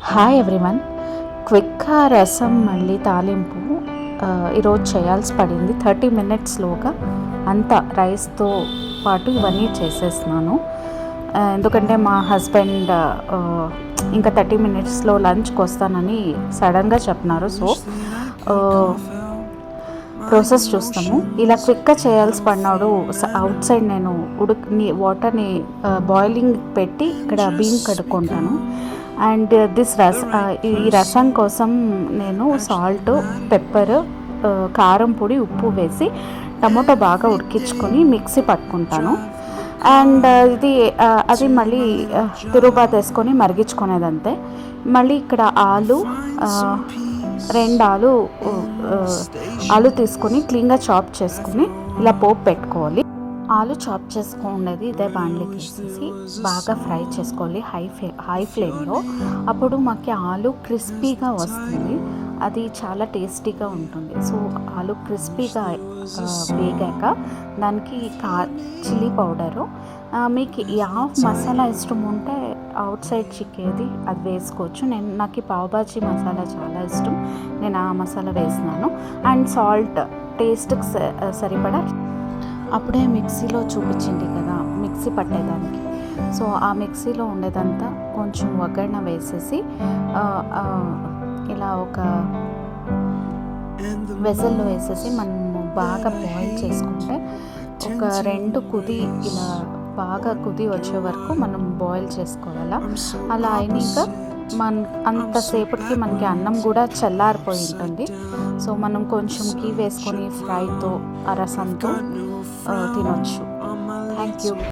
Hi everyone. క్విక్గా రసం మళ్ళీ తాలింపు ఈరోజు చేయాల్సి పడింది. 30 మినిట్స్లోగా అంతా రైస్తో పాటు ఇవన్నీ చేసేస్తున్నాను. ఎందుకంటే మా హస్బెండ్ ఇంకా 30 మినిట్స్లో లంచ్కి వస్తానని సడన్గా చెప్పినారు. సో ప్రాసెస్ చూస్తాము. ఇలా క్విక్గా చేయాల్సి పడినాడు. అవుట్ సైడ్ నేను వాటర్ని బాయిలింగ్ పెట్టి ఇక్కడ బియ్యం కడుక్కుంటాను. అండ్ ఈ రసం కోసం నేను సాల్ట్, పెప్పర్, కారం పొడి, ఉప్పు వేసి టమాటో బాగా ఉడికించుకొని మిక్సీ పట్టుకుంటాను. అండ్ అది మళ్ళీ తిరుగుబాతు వేసుకొని మరిగించుకునేదంతే. మళ్ళీ ఇక్కడ రెండు ఆలు తీసుకొని క్లీన్గా చాప్ చేసుకుని ఇలా పోపు పెట్టుకోవాలి. ఆలు చాప్ చేసుకునేది ఇదే బాండ్లీకి వేసేసి బాగా ఫ్రై చేసుకోవాలి హై ఫ్లేమ్లో. అప్పుడు మాకు ఆలు క్రిస్పీగా వస్తుంది, అది చాలా టేస్టీగా ఉంటుంది. సో ఆలు క్రిస్పీగా వేగాక దానికి చిల్లీ పౌడరు, మీకు మసాలా ఇష్టం ఉంటే అవుట్ సైడ్ చిక్కేది అది వేసుకోవచ్చు. నాకు పావుబాజీ మసాలా చాలా ఇష్టం, నేను ఆ మసాలా వేసినాను. అండ్ సాల్ట్ టేస్ట్కి సరిపడా. అప్పుడే మిక్సీలో చూపించింది కదా మిక్సీ పట్టేదానికి. సో ఆ మిక్సీలో ఉండేదంతా కొంచెం ఒగరణ వేసేసి ఇలా ఒక వెజల్లో వేసేసి మనము బాగా బాయిల్ చేసుకుంటే ఒక 2 ఇలా బాగా కుది వచ్చే వరకు మనం బాయిల్ చేసుకోవాలా. అలా అయినాక అంతసేపటికి మనకి అన్నం కూడా చల్లారిపోయి ఉంటుంది. సో మనం కొంచెం గీ వేసుకొని ఫ్రైతో ఆ రసంతో తినొచ్చు. Thank you.